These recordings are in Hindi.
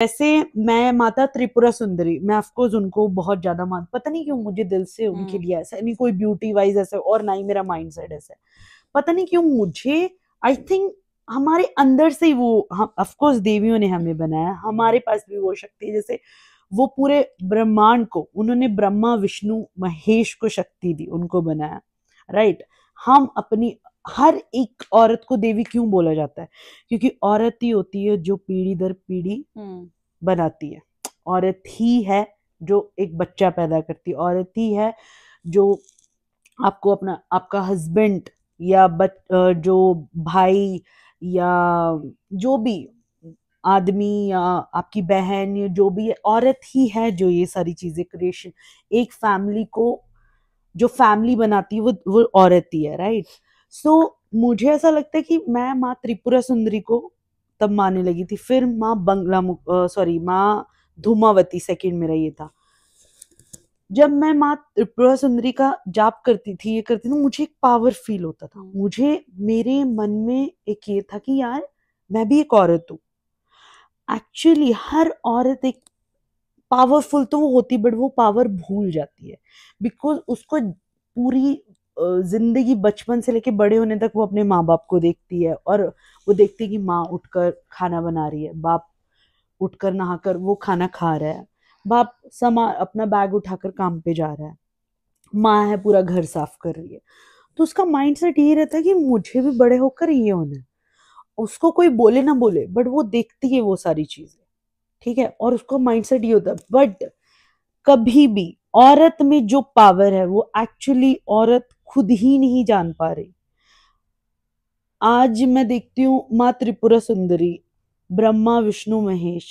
जैसे मैं माता त्रिपुरा सुंदरी, मैं ऑफकोर्स उनको बहुत ज्यादा पता नहीं क्यों मुझे दिल से उनके लिए ऐसा नहीं, कोई ब्यूटी वाइज ऐसा और ना ही मेरा माइंड सेट ऐसा है, पता नहीं क्यों मुझे, आई थिंक हमारे अंदर से ही वो, ऑफकोर्स देवियों ने हमें बनाया, हमारे पास भी वो शक्ति है, जैसे वो पूरे ब्रह्मांड को उन्होंने ब्रह्मा विष्णु महेश को शक्ति दी, उनको बनाया, राइट। हम अपनी हर एक औरत को देवी क्यों बोला जाता है, क्योंकि औरत ही होती है जो पीढ़ी दर पीढ़ी बनाती है, औरत ही है जो एक बच्चा पैदा करती है, औरत ही है जो आपको अपना आपका हस्बैंड या जो भाई या जो भी आदमी या आपकी बहन या जो भी है, औरत ही है जो ये सारी चीजें क्रिएशन, एक फैमिली को जो फैमिली बनाती है वो औरत ही है, राइट। सो मुझे ऐसा लगता है कि मैं माँ त्रिपुरा सुंदरी को तब मानने लगी थी, फिर माँ माँ धूमावती सेकंड मेरा ये था। जब मैं माँ त्रिपुरा सुंदरी का जाप करती थी, ये करती थी, मुझे एक पावर फील होता था, मुझे मेरे मन में एक ये था कि यार मैं भी एक औरत हूँ। एक्चुअली हर औरत एक पावरफुल तो वो होती, बट वो पावर भूल जाती है, बिकॉज उसको पूरी जिंदगी बचपन से लेके बड़े होने तक वो अपने माँ बाप को देखती है, और वो देखती है कि माँ उठकर खाना बना रही है, बाप उठकर नहाकर वो खाना खा रहा है, बाप अपना बैग उठाकर काम पे जा रहा है, माँ है पूरा घर साफ कर रही है, तो उसका माइंड सेट ये रहता है कि मुझे भी बड़े होकर ये होना है। उसको कोई बोले ना बोले, बट वो देखती है वो सारी चीजें, ठीक है, और उसका माइंडसेट ये होता है। बट कभी भी औरत में जो पावर है वो एक्चुअली औरत खुद ही नहीं जान पा रही। आज मैं देखती हूँ माँ त्रिपुरा सुंदरी, ब्रह्मा विष्णु महेश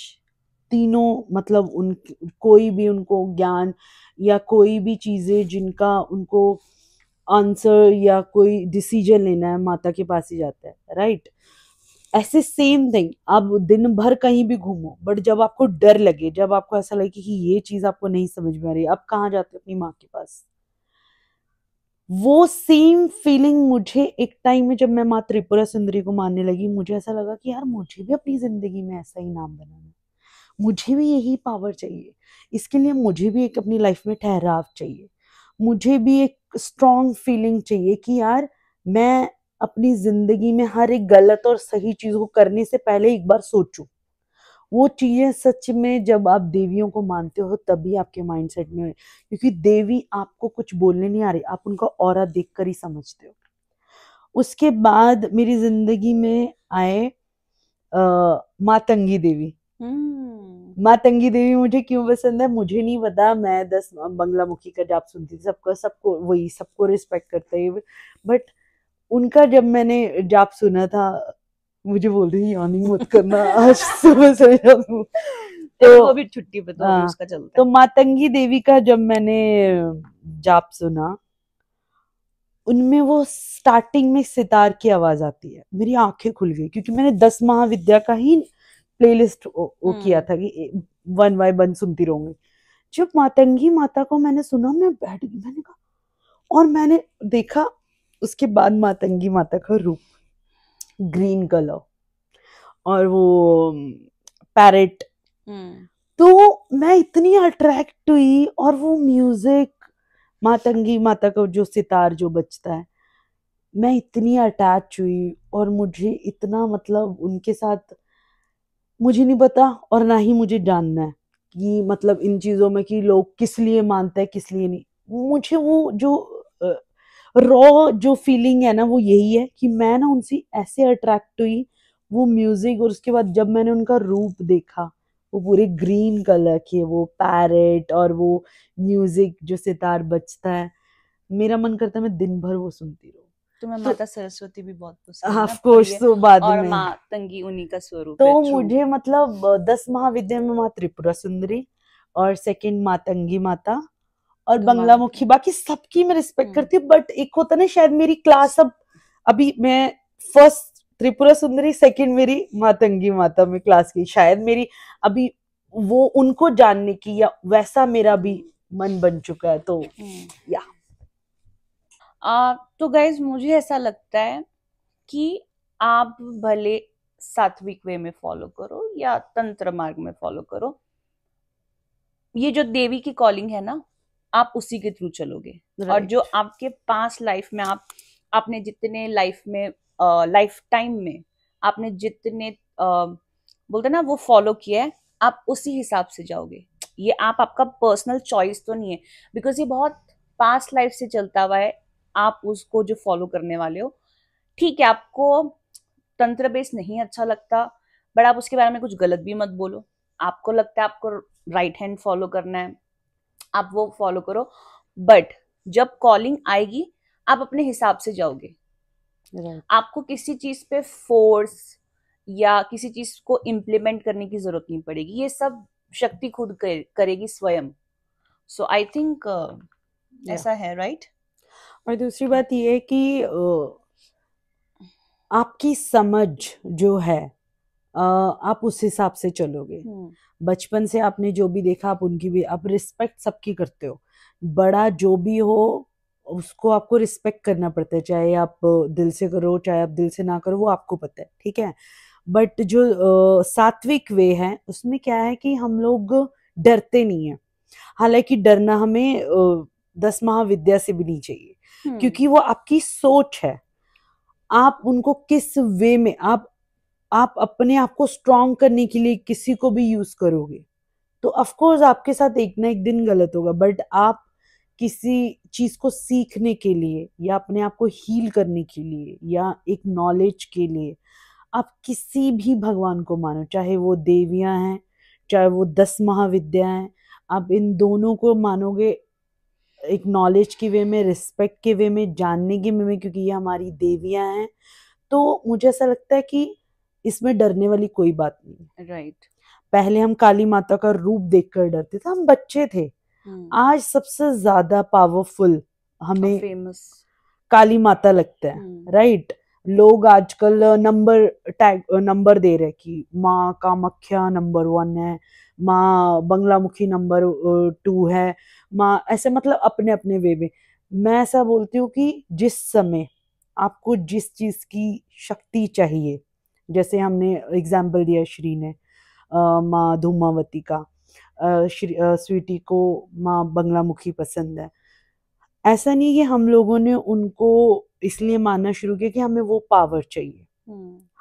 तीनों, मतलब उन कोई भी उनको ज्ञान या कोई भी चीजें जिनका उनको आंसर या कोई डिसीजन लेना है, माता के पास ही जाता है, राइट। ऐसे सेम थिंग, आप दिन भर कहीं भी घूमो, बट जब आपको डर लगे, जब आपको ऐसा लगे कि ये चीज आपको नहीं समझ में आ रही, आप कहाँ जाते हो? अपनी माँ के पास। वो सेम फीलिंग मुझे एक टाइम में जब मैं माँ त्रिपुरा सुंदरी को मानने लगी, मुझे ऐसा लगा कि यार मुझे भी अपनी जिंदगी में ऐसा ही नाम बनाना है, मुझे भी यही पावर चाहिए, इसके लिए मुझे भी एक अपनी लाइफ में ठहराव चाहिए, मुझे भी एक स्ट्रॉन्ग फीलिंग चाहिए कि यार मैं अपनी जिंदगी में हर एक गलत और सही चीज को करने से पहले एक बार सोचूं। वो चीजें सच में जब आप देवियों को मानते हो तभी आपके माइंडसेट में, क्योंकि देवी आपको कुछ बोलने नहीं आ रही, आप उनका ऑरा देखकर ही समझते हो। उसके बाद मेरी जिंदगी में आए मातंगी देवी। मातंगी देवी मुझे क्यों पसंद है मुझे नहीं पता, मैं 10 बंगला मुखी का जाप सुनती थी, सबको रिस्पेक्ट करते हैं, बट उनका जब मैंने जाप सुना था, मुझे बोल रही यानी मत करना आज सुबह से तो भी छुट्टी पे तो उसका चलता है। तो मातंगी देवी का जब मैंने जाप सुना, उनमें वो स्टार्टिंग में सितार की आवाज आती है, मेरी आंखें खुल गई, क्योंकि मैंने 10 महाविद्या का ही प्लेलिस्ट वो किया था कि 1 बाय 1 सुनती रहूंगी। जब मातंगी माता को मैंने सुना, मैं बैठ गई, मैंने कहा, और मैंने देखा उसके बाद मातंगी माता का रूप, ग्रीन कलर और वो पैरेट, तो मैं इतनी अट्रैक्ट हुई, और वो म्यूजिक मातंगी माता का जो सितार जो बजता है, मैं इतनी अटैच हुई, और मुझे इतना, मतलब उनके साथ मुझे नहीं पता और ना ही मुझे जानना है कि मतलब इन चीजों में कि लोग किस लिए मानते हैं किस लिए नहीं। मुझे वो जो रॉ जो फीलिंग है ना, वो यही है कि मैं ना उनसे ऐसे अट्रैक्ट हुई, वो म्यूजिक, और उसके बाद जब मैंने उनका रूप देखा, वो पूरे ग्रीन कलर के, वो पैरेट और वो म्यूजिक जो सितार बजता है, मेरा मन करता है मैं दिन भर वो सुनती रहूं। तुम्हें माता सरस्वती भी बहुत पसंद है, ऑफ कोर्स, तो बाद और में मातंगी उन्हीं का स्वरूप तो है। मुझे मतलब 10 महाविद्या में माँ त्रिपुरा सुंदरी, और सेकंड मातंगी माता, और बंगला मुखी, बाकी सबकी मैं रिस्पेक्ट करती हूँ, बट एक होता ना, शायद मेरी क्लास अब अभी मैं फर्स्ट त्रिपुरा सुंदरी, सेकंड मेरी मातंगी माता में क्लास की, शायद मेरी अभी वो उनको जानने की या वैसा मेरा भी मन बन चुका है, तो या तो गाइज मुझे ऐसा लगता है कि आप भले सात्विक वे में फॉलो करो या तंत्र मार्ग में फॉलो करो, ये जो देवी की कॉलिंग है ना, आप उसी के थ्रू चलोगे। और जो आपके पास लाइफ में आपने जितने लाइफ में लाइफ टाइम में आपने जितने बोलते ना वो फॉलो किया है, आप उसी हिसाब से जाओगे। ये आपका पर्सनल चॉइस तो नहीं है, बिकॉज ये बहुत पास्ट लाइफ से चलता हुआ है, आप उसको जो फॉलो करने वाले हो। ठीक है, आपको तंत्र बेस नहीं अच्छा लगता, बट आप उसके बारे में कुछ गलत भी मत बोलो। आपको लगता है आपको राइट हैंड फॉलो करना है, आप वो फॉलो करो, बट जब कॉलिंग आएगी आप अपने हिसाब से जाओगे। आपको किसी चीज पे फोर्स या किसी चीज को इम्प्लीमेंट करने की जरूरत नहीं पड़ेगी, ये सब शक्ति खुद करेगी स्वयं। सो आई थिंक ऐसा है, राइट। और दूसरी बात ये है कि आपकी समझ जो है आप उस हिसाब से चलोगे। बचपन से आपने जो भी देखा आप उनकी भी, आप रिस्पेक्ट सबकी करते हो, बड़ा जो भी हो उसको आपको रिस्पेक्ट करना पड़ता है, चाहे आप दिल से करो चाहे आप दिल से ना करो, वो आपको पता है, ठीक है। बट जो सात्विक वे है उसमें क्या है कि हम लोग डरते नहीं है। हालांकि डरना हमें 10 महाविद्या से भी नहीं चाहिए, क्योंकि वो आपकी सोच है। आप उनको किस वे में आप अपने आप को स्ट्रॉन्ग करने के लिए किसी को भी यूज करोगे तो ऑफ कोर्स आपके साथ एक ना एक दिन गलत होगा। बट आप किसी चीज को सीखने के लिए या अपने आप को हील करने के लिए या एक नॉलेज के लिए आप किसी भी भगवान को मानो, चाहे वो देवियां हैं चाहे वो 10 महाविद्या हैं, आप इन दोनों को मानोगे एक नॉलेज के वे में, रिस्पेक्ट के वे में, जानने के वे में, क्योंकि ये हमारी देवियां हैं। तो मुझे ऐसा लगता है कि इसमें डरने वाली कोई बात नहीं। राइट। पहले हम काली माता का रूप देखकर डरते थे, हम बच्चे थे। आज सबसे ज्यादा पावरफुल हमें फेमस काली माता लगता है, राइट। लोग आजकल नंबर दे रहे कि माँ कामाख्या नंबर 1 है, माँ बंगलामुखी नंबर 2 है, माँ ऐसे, मतलब अपने अपने वे में। मैं ऐसा बोलती हूँ कि जिस समय आपको जिस चीज की शक्ति चाहिए, जैसे हमने एग्जाम्पल दिया श्री ने माँ धूमावती का, स्वीटी को माँ बंगलामुखी पसंद है। ऐसा नहीं कि हम लोगों ने उनको इसलिए मानना शुरू किया कि हमें वो पावर चाहिए।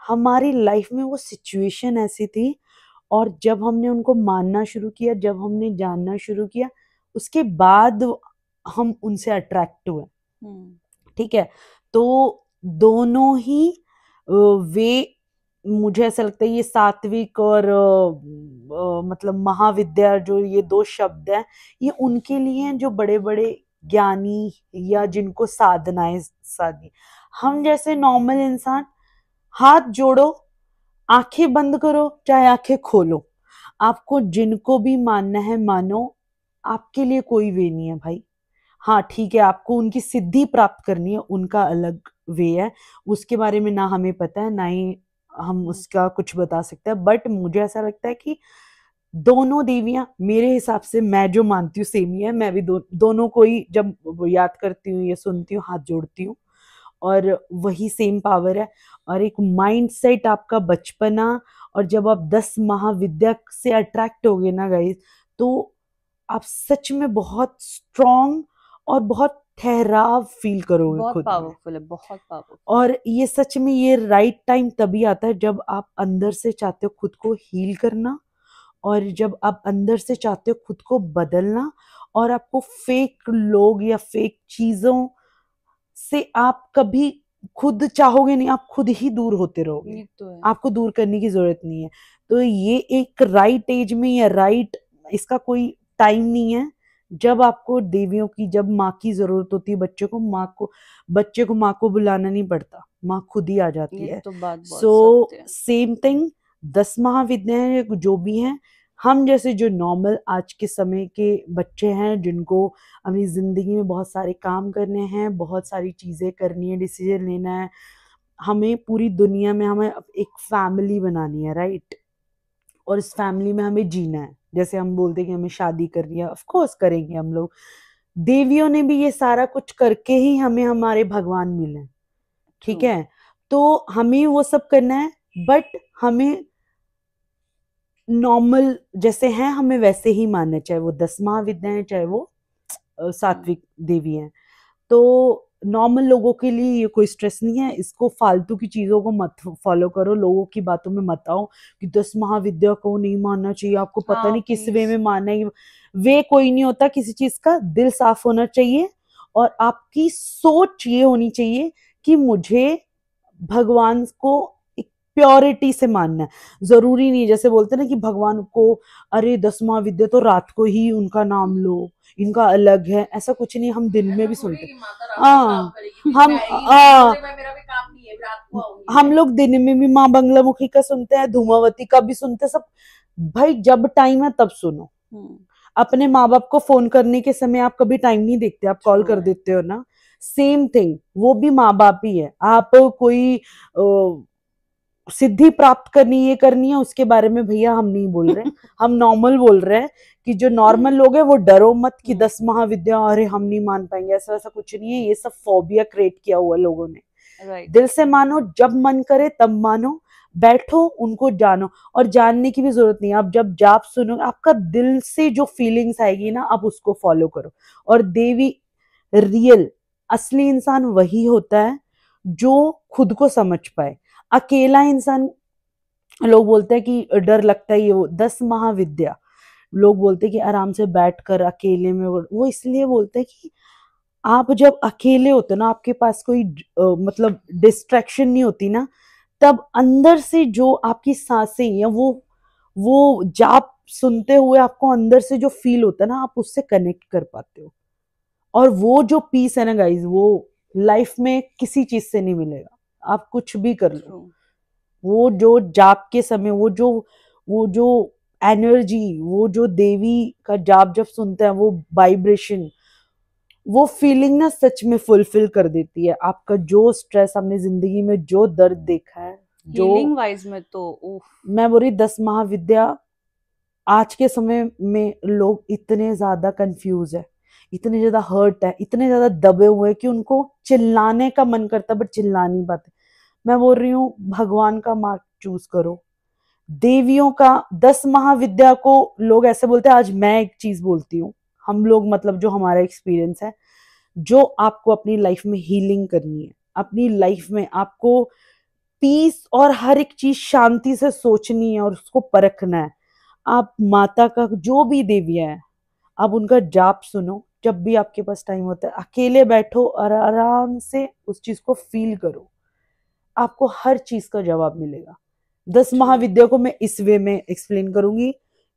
हमारी लाइफ में वो सिचुएशन ऐसी थी, और जब हमने उनको मानना शुरू किया, जब हमने जानना शुरू किया, उसके बाद हम उनसे अट्रैक्ट हुए, ठीक है। तो दोनों ही वे, मुझे ऐसा लगता है ये सात्विक और मतलब महाविद्या, जो ये 2 शब्द हैं, ये उनके लिए हैं जो बड़े बड़े ज्ञानी या जिनको साधनाएं साधी। हम जैसे नॉर्मल इंसान, हाथ जोड़ो, आंखें बंद करो चाहे आंखें खोलो, आपको जिनको भी मानना है मानो, आपके लिए कोई वे नहीं है भाई। हाँ ठीक है, आपको उनकी सिद्धि प्राप्त करनी है, उनका अलग वे है, उसके बारे में ना हमें पता है ना ही हम उसका कुछ बता सकते हैं। बट मुझे ऐसा लगता है कि दोनों देवियां मेरे हिसाब से, मैं जो मानती हूँ सेम ही है। मैं भी दोनों को ही जब याद करती हूँ या सुनती हूँ हाथ जोड़ती हूँ, और वही सेम पावर है। और एक माइंड सेट आपका बचपना, और जब आप 10 महाविद्या से अट्रैक्ट हो गए ना गाइस, तो आप सच में बहुत स्ट्रॉन्ग और बहुत ठहराव फील करोगे, बहुत खुद पावरफुल है, बहुत पावरफुल। और ये सच में ये राइट टाइम तभी आता है जब आप अंदर से चाहते हो खुद को हील करना, और जब आप अंदर से चाहते हो खुद को बदलना, और आपको फेक लोग या फेक चीजों से आप कभी खुद चाहोगे नहीं, आप खुद ही दूर होते रहोगे। तो है। आपको दूर करने की जरूरत नहीं है। तो ये एक राइट एज में या राइट, इसका कोई टाइम नहीं है। जब आपको देवियों की, जब माँ की जरूरत होती है बच्चे को माँ को बुलाना नहीं पड़ता, माँ खुद ही आ जाती है। तो बात बहुत सो सत्य है। सेम थिंग, 10 महाविद्याएं जो भी हैं, हम जैसे जो नॉर्मल आज के समय के बच्चे हैं, जिनको अपनी जिंदगी में बहुत सारे काम करने हैं, बहुत सारी चीजें करनी है, डिसीजन लेना है, हमें पूरी दुनिया में हमें एक फैमिली बनानी है, राइट। और इस फैमिली में हमें जीना है। जैसे हम बोलते हैं कि हमें शादी करनी है, ऑफ कोर्स करेंगे हम लोग। देवियों ने भी ये सारा कुछ करके ही हमें हमारे भगवान मिले, ठीक है। तो हमें वो सब करना है, बट हमें नॉर्मल जैसे हैं हमें वैसे ही मानना, चाहे वो 10 महाविद्या हैं, चाहे वो सात्विक देवी हैं। तो नॉर्मल लोगों के लिए ये कोई स्ट्रेस नहीं है। इसको फालतू की चीजों को मत फॉलो करो, लोगों की बातों में मत आओ कि 10 महाविद्या को नहीं मानना चाहिए, आपको पता हाँ नहीं किस वे प्लीज। में मानना है। वे कोई नहीं होता किसी चीज का, दिल साफ होना चाहिए और आपकी सोच ये होनी चाहिए कि मुझे भगवान को एक प्योरिटी से मानना है। जरूरी नहीं जैसे बोलते ना कि भगवान को अरे 10 महाविद्या तो रात को ही उनका नाम लो, इनका अलग है, ऐसा कुछ नहीं। हम दिन में भी सुनते, हाँ हम लोग दिन में भी माँ बंगलामुखी का सुनते हैं, धूमावती का भी सुनते हैं सब। भाई जब टाइम है तब सुनो। अपने माँ बाप को फोन करने के समय आप कभी टाइम नहीं देखते, आप कॉल कर देते हो ना, सेम थिंग, वो भी माँ बाप ही है। आप कोई सिद्धि प्राप्त करनी ये करनी है उसके बारे में भैया हम नहीं बोल रहे, हम नॉर्मल बोल रहे हैं कि जो नॉर्मल लोग हैं वो डरो मत कि 10 महाविद्या अरे हम नहीं मान पाएंगे, ऐसा वैसा कुछ नहीं है। ये सब फोबिया क्रिएट किया हुआ लोगों ने। दिल से मानो, जब मन करे तब मानो, बैठो उनको जानो। और जानने की भी जरूरत नहीं है, आप जब जाप सुनो आपका दिल से जो फीलिंग्स आएगी ना आप उसको फॉलो करो। और देवी रियल असली इंसान वही होता है जो खुद को समझ पाए। अकेला इंसान, लोग बोलते हैं कि डर लगता है, ये वो 10 महाविद्या लोग बोलते हैं कि आराम से बैठकर अकेले में, वो इसलिए बोलते हैं कि आप जब अकेले होते ना, आपके पास कोई मतलब डिस्ट्रैक्शन नहीं होती ना, तब अंदर से जो आपकी सांसें या वो जाप सुनते हुए आपको अंदर से जो फील होता है ना, आप उससे कनेक्ट कर पाते हो। और वो जो पीस है ना गाइज, वो लाइफ में किसी चीज से नहीं मिलेगा, आप कुछ भी कर लो। वो जो जाप के समय वो जो एनर्जी, वो जो देवी का जाप जब सुनते हैं, वो वाइब्रेशन, वो फीलिंग ना सच में फुलफिल कर देती है आपका जो स्ट्रेस, आपने जिंदगी में जो दर्द देखा है, जो हीलिंग वाइज में तो मैं बोल रही 10 महाविद्या। आज के समय में लोग इतने ज्यादा कंफ्यूज है, इतने ज्यादा हर्ट है, इतने ज्यादा दबे हुए कि उनको चिल्लाने का मन करता है बट चिल्ला नहीं पाते। मैं बोल रही हूँ भगवान का मार्ग चूज करो, देवियों का 10 महाविद्या को लोग ऐसे बोलते हैं। आज मैं एक चीज बोलती हूँ, हम लोग मतलब जो हमारा एक्सपीरियंस है, जो आपको अपनी लाइफ में हीलिंग करनी है, अपनी लाइफ में आपको पीस और हर एक चीज शांति से सोचनी है और उसको परखना है, आप माता का जो भी देवियां है आप उनका जाप सुनो। जब भी आपके पास टाइम होता है अकेले बैठो और आराम से उस चीज को फील करो, आपको हर चीज का जवाब मिलेगा। 10 महाविद्या को मैं इस वे में एक्सप्लेन करूंगी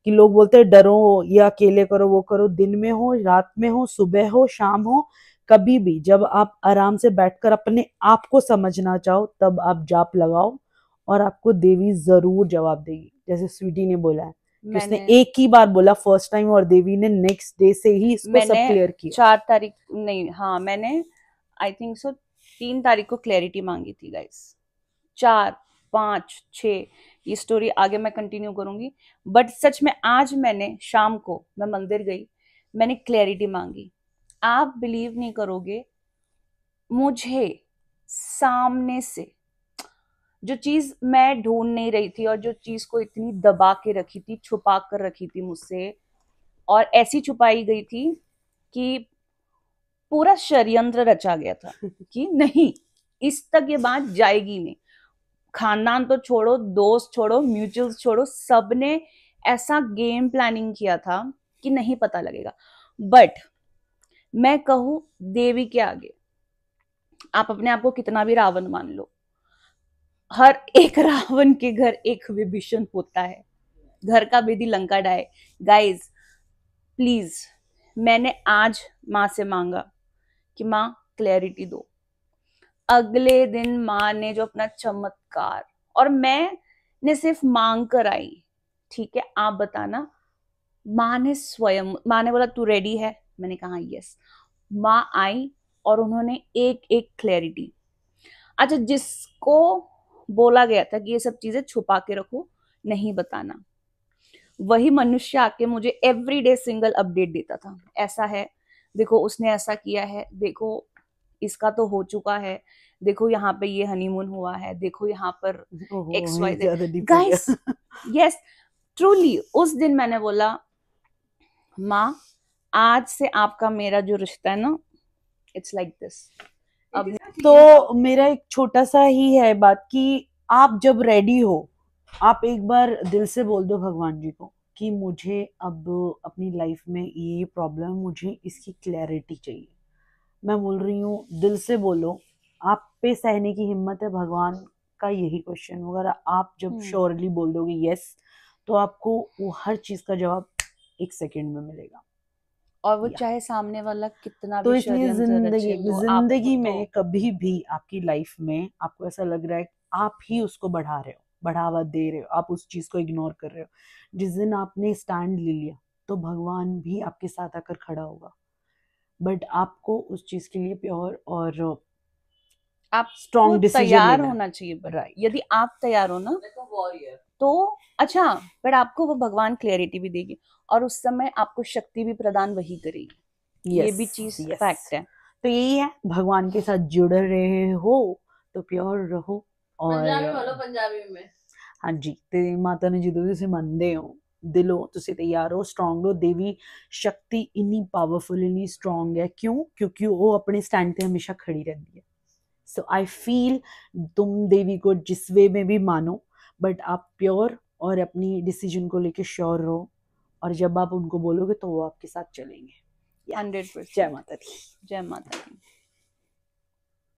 कि लोग बोलते हैं डरो या अकेले करो, वो करो, दिन में हो, रात में हो, सुबह हो, शाम हो, कभी भी जब आप आराम से बैठकर अपने आप को समझना चाहो तब आप जाप लगाओ और आपको देवी जरूर जवाब देगी। जैसे स्वीटी ने बोला है कि उसने एक ही बार बोला फर्स्ट टाइम और देवी ने नेक्स्ट डे से ही इसको सब क्लियर किया। 4 तारीख नहीं, हाँ मैंने आई थिंक सो 3 तारीख को क्लैरिटी मांगी थी गाइस। 4, 5, 6 ये स्टोरी आगे मैं कंटिन्यू करूंगी, बट सच में आज मैंने शाम को मैं मंदिर गई, मैंने क्लैरिटी मांगी। आप बिलीव नहीं करोगे, मुझे सामने से जो चीज मैं ढूंढ नहीं रही थी और जो चीज को इतनी दबा के रखी थी, छुपा कर रखी थी मुझसे, और ऐसी छुपाई गई थी कि पूरा षड्यंत्र रचा गया था कि नहीं इस तक ये बात जाएगी नहीं। खानदान तो छोड़ो, दोस्त छोड़ो, म्यूचुअल्स छोड़ो, सबने ऐसा गेम प्लानिंग किया था कि नहीं पता लगेगा। बट मैं कहूं देवी के आगे आप अपने आप को कितना भी रावण मान लो, हर एक रावण के घर एक विभीषण होता है, घर का Bedi Lanka died. Guys please, मैंने आज माँ से मांगा कि माँ क्लैरिटी दो। अगले दिन माँ ने जो अपना चमत्कार, और मैं ने सिर्फ मांग कर आई, ठीक है आप बताना, माँ ने स्वयं, माँ ने बोला तू रेडी है, मैंने कहा यस। माँ आई और उन्होंने एक एक क्लैरिटी, अच्छा जिसको बोला गया था कि ये सब चीजें छुपा के रखो, नहीं बताना, वही मनुष्य आके मुझे एवरीडे सिंगल अपडेट देता था। ऐसा है, देखो उसने ऐसा किया है, देखो इसका तो हो चुका है, देखो यहाँ पे ये हनीमून हुआ है, देखो यहाँ पर X Y Z. Guys yes, truly उस दिन मैंने बोला माँ आज से आपका मेरा जो रिश्ता है ना, इट्स लाइक दिस। अब तो मेरा एक छोटा सा ही है बात कि आप जब रेडी हो, आप एक बार दिल से बोल दो भगवान जी को कि मुझे अब अपनी लाइफ में ये प्रॉब्लम, मुझे इसकी क्लैरिटी चाहिए। मैं बोल रही हूँ, दिल से बोलो, आप पे सहने की हिम्मत है, भगवान का यही क्वेश्चन होगा। अगर आप जब श्योरली बोल दोगे यस, तो आपको वो हर चीज का जवाब 1 सेकंड में मिलेगा। और वो चाहे सामने वाला कितना तो भी इसलिए षड्यंत्र रचे, तो जिंदगी आपको में कभी भी आपकी लाइफ में आपको ऐसा लग रहा है आप ही उसको बढ़ा रहे हो, बढ़ावा दे रहे हो, आप उस चीज को इग्नोर कर रहे हो, जिस दिन आपने स्टैंड ले लिया तो भगवान भी आपके साथ आकर खड़ा होगा। बट आपको उस चीज के लिए प्योर और आप स्ट्रॉन्ग डिसीजन तैयार होना चाहिए। राइट, यदि आप तैयार हो ना तो अच्छा, बट आपको वो भगवान क्लैरिटी भी देगी और उस समय आपको शक्ति भी प्रदान वही करेगी। ये भी चीज फैक्ट है। तो यही है, भगवान के साथ जुड़ रहे हो तो प्योर रहो। और पंजाबी में हाँ जी, ते माता ने जो तुसी मनदे हो दिलो, तुसी तैयार हो, स्ट्रॉन्ग हो। देवी शक्ति इन्नी पावरफुल, इन्नी स्ट्रॉन्ग है। क्यों? क्योंकि वो अपने स्टैंड पे हमेशा खड़ी रहती है। सो आई फील तुम देवी को जिस वे में भी मानो, बट आप प्योर और अपनी डिसीजन को लेके श्योर रहो, और जब आप उनको बोलोगे तो वो आपके साथ चलेंगे। 100%। जय माता दी। जय माता दी।